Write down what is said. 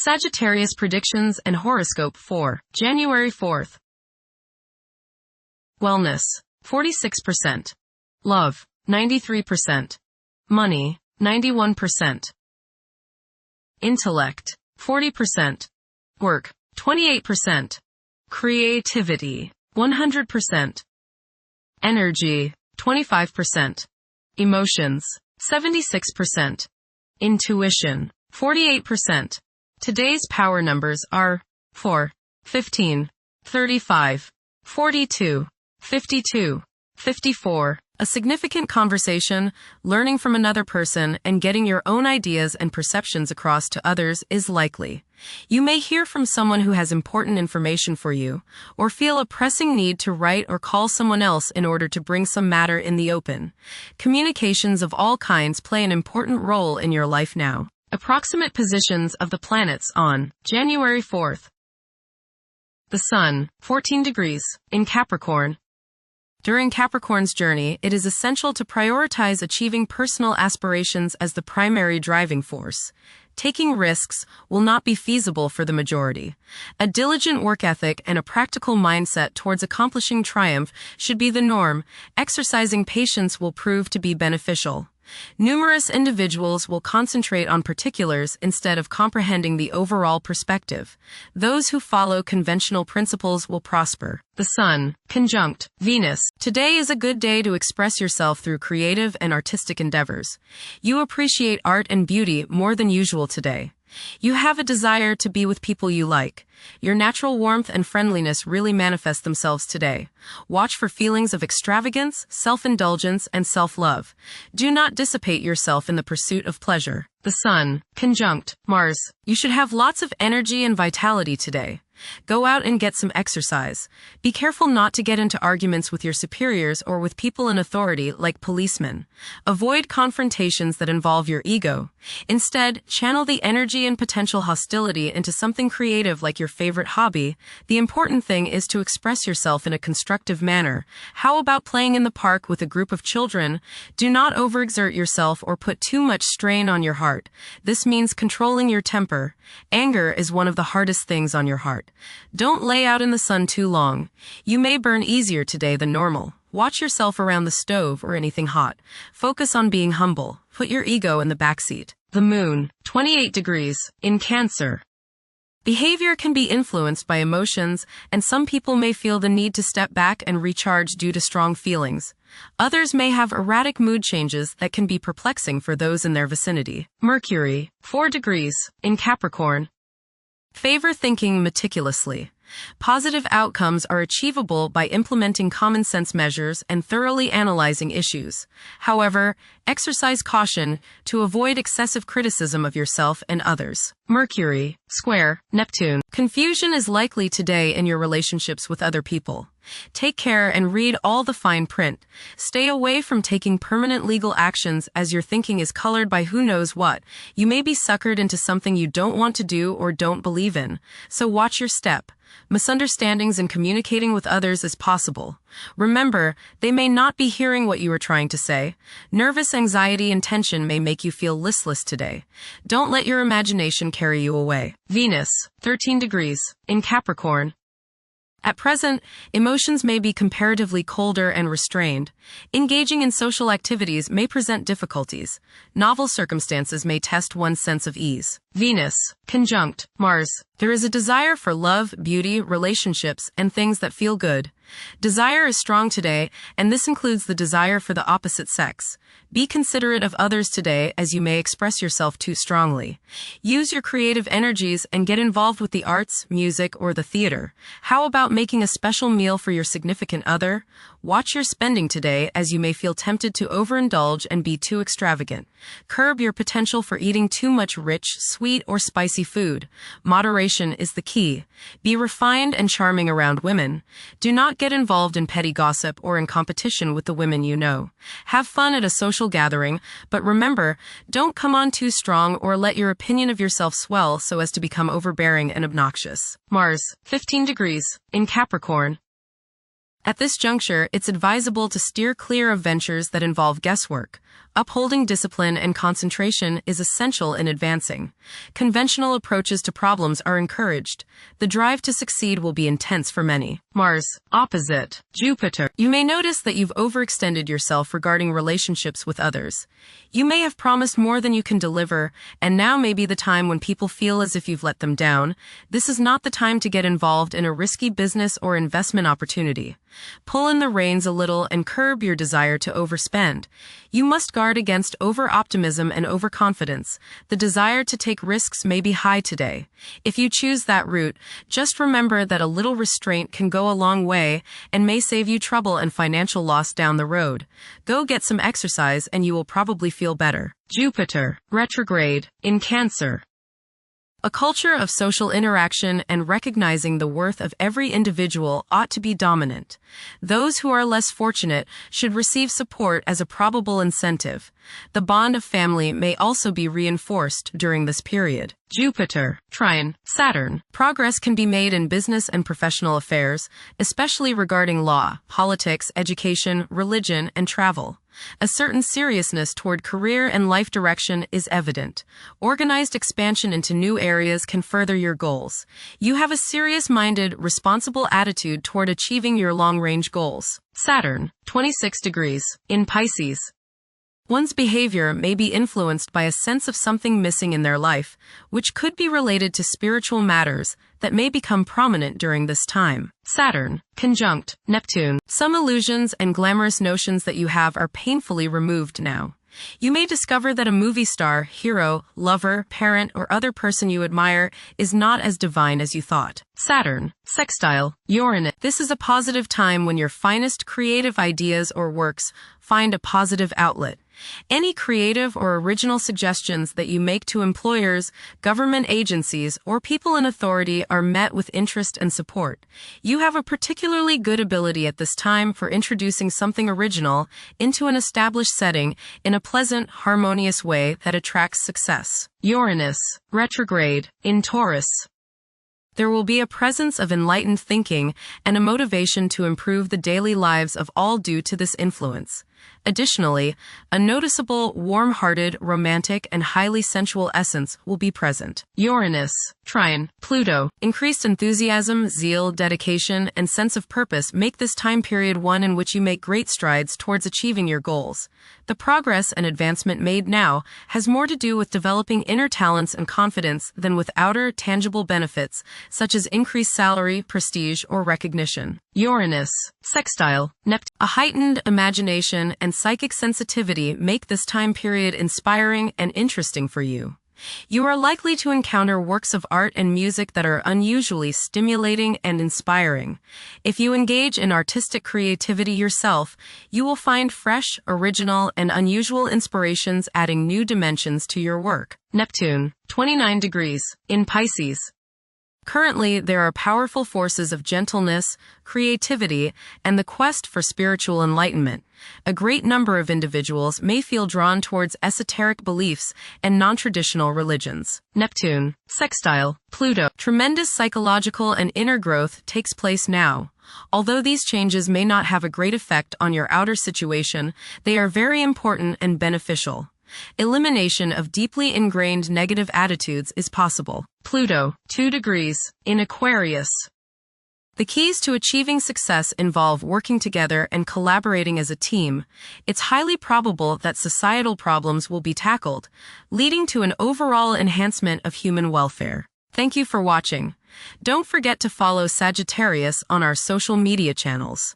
Sagittarius predictions and horoscope for January 4th. Wellness, 46%. Love, 93%. Money, 91%. Intellect, 40%. Work, 28%. Creativity, 100%. Energy, 25%. Emotions, 76%. Intuition, 48%. Today's power numbers are 4, 15, 35, 42, 52, 54. A significant conversation, learning from another person, and getting your own ideas and perceptions across to others is likely. You may hear from someone who has important information for you, or feel a pressing need to write or call someone else in order to bring some matter in the open. Communications of all kinds play an important role in your life now. Approximate positions of the planets on January 4th. The Sun, 14 degrees, in Capricorn. During Capricorn's journey, it is essential to prioritize achieving personal aspirations as the primary driving force. Taking risks will not be feasible for the majority. A diligent work ethic and a practical mindset towards accomplishing triumph should be the norm. Exercising patience will prove to be beneficial. Numerous individuals will concentrate on particulars instead of comprehending the overall perspective. Those who follow conventional principles will prosper. The Sun, conjunct Venus. Today is a good day to express yourself through creative and artistic endeavors. You appreciate art and beauty more than usual today. You have a desire to be with people you like. Your natural warmth and friendliness really manifest themselves today. Watch for feelings of extravagance, self-indulgence, and self-love. Do not dissipate yourself in the pursuit of pleasure. The Sun, conjunct Mars. You should have lots of energy and vitality today. Go out and get some exercise. Be careful not to get into arguments with your superiors or with people in authority like policemen. Avoid confrontations that involve your ego. Instead, channel the energy and potential hostility into something creative like your favorite hobby. The important thing is to express yourself in a constructive manner. How about playing in the park with a group of children? Do not overexert yourself or put too much strain on your heart. This means controlling your temper. Anger is one of the hardest things on your heart. Don't lay out in the sun too long. You may burn easier today than normal. Watch yourself around the stove or anything hot. Focus on being humble. Put your ego in the backseat. The Moon, 28 degrees, in Cancer. Behavior can be influenced by emotions, and some people may feel the need to step back and recharge due to strong feelings. Others may have erratic mood changes that can be perplexing for those in their vicinity. Mercury, 4 degrees, in Capricorn. Favor thinking meticulously. Positive outcomes are achievable by implementing common sense measures and thoroughly analyzing issues. However, exercise caution to avoid excessive criticism of yourself and others. Mercury, square Neptune. Confusion is likely today in your relationships with other people. Take care and read all the fine print. Stay away from taking permanent legal actions as your thinking is colored by who knows what. You may be suckered into something you don't want to do or don't believe in, so watch your step. Misunderstandings in communicating with others is possible. Remember, they may not be hearing what you are trying to say. Nervous anxiety and tension may make you feel listless today. Don't let your imagination carry you away. Venus, 13 degrees, in Capricorn. At present, emotions may be comparatively colder and restrained. Engaging in social activities may present difficulties. Novel circumstances may test one's sense of ease. Venus, conjunct Mars. There is a desire for love, beauty, relationships, and things that feel good. Desire is strong today, and this includes the desire for the opposite sex. Be considerate of others today as you may express yourself too strongly. Use your creative energies and get involved with the arts, music, or the theater. How about making a special meal for your significant other? Watch your spending today as you may feel tempted to overindulge and be too extravagant. Curb your potential for eating too much rich, sweet, or spicy food. Moderation is the key. Be refined and charming around women. Do not get involved in petty gossip or in competition with the women you know. Have fun at a social gathering, but remember, don't come on too strong or let your opinion of yourself swell so as to become overbearing and obnoxious. Mars, 15 degrees, in Capricorn. At this juncture, it's advisable to steer clear of ventures that involve guesswork. Upholding discipline and concentration is essential in advancing. Conventional approaches to problems are encouraged. The drive to succeed will be intense for many. Mars, opposite Jupiter. You may notice that you've overextended yourself regarding relationships with others. You may have promised more than you can deliver, and now may be the time when people feel as if you've let them down. This is not the time to get involved in a risky business or investment opportunity. Pull in the reins a little and curb your desire to overspend. You must guard against over-optimism and overconfidence. The desire to take risks may be high today. If you choose that route, just remember that a little restraint can go a long way and may save you trouble and financial loss down the road. Go get some exercise and you will probably feel better. Jupiter, retrograde, in Cancer. A culture of social interaction and recognizing the worth of every individual ought to be dominant. Those who are less fortunate should receive support as a probable incentive. The bond of family may also be reinforced during this period. Jupiter, trine, Saturn. Progress can be made in business and professional affairs, especially regarding law, politics, education, religion, and travel. A certain seriousness toward career and life direction is evident. Organized expansion into new areas can further your goals. You have a serious-minded, responsible attitude toward achieving your long-range goals. Saturn, 26 degrees, in Pisces. One's behavior may be influenced by a sense of something missing in their life, which could be related to spiritual matters that may become prominent during this time. Saturn, conjunct Neptune. Some illusions and glamorous notions that you have are painfully removed now. You may discover that a movie star, hero, lover, parent, or other person you admire is not as divine as you thought. Saturn, sextile Uranus. This is a positive time when your finest creative ideas or works find a positive outlet. Any creative or original suggestions that you make to employers, government agencies, or people in authority are met with interest and support. You have a particularly good ability at this time for introducing something original into an established setting in a pleasant, harmonious way that attracts success. Uranus, retrograde, in Taurus. There will be a presence of enlightened thinking and a motivation to improve the daily lives of all due to this influence. Additionally, a noticeable, warm-hearted, romantic, and highly sensual essence will be present. Uranus, trine, Pluto. Increased enthusiasm, zeal, dedication, and sense of purpose make this time period one in which you make great strides towards achieving your goals. The progress and advancement made now has more to do with developing inner talents and confidence than with outer, tangible benefits, such as increased salary, prestige, or recognition. Uranus, sextile Neptune. A heightened imagination and psychic sensitivity make this time period inspiring and interesting for you. You are likely to encounter works of art and music that are unusually stimulating and inspiring. If you engage in artistic creativity yourself, you will find fresh, original, and unusual inspirations adding new dimensions to your work. Neptune, 29 degrees, in Pisces. Currently, there are powerful forces of gentleness, creativity, and the quest for spiritual enlightenment. A great number of individuals may feel drawn towards esoteric beliefs and non-traditional religions. Neptune, sextile Pluto. Tremendous psychological and inner growth takes place now. Although these changes may not have a great effect on your outer situation, they are very important and beneficial. Elimination of deeply ingrained negative attitudes is possible. Pluto, 2 degrees, in Aquarius. The keys to achieving success involve working together and collaborating as a team. It's highly probable that societal problems will be tackled, leading to an overall enhancement of human welfare. Thank you for watching. Don't forget to follow Sagittarius on our social media channels.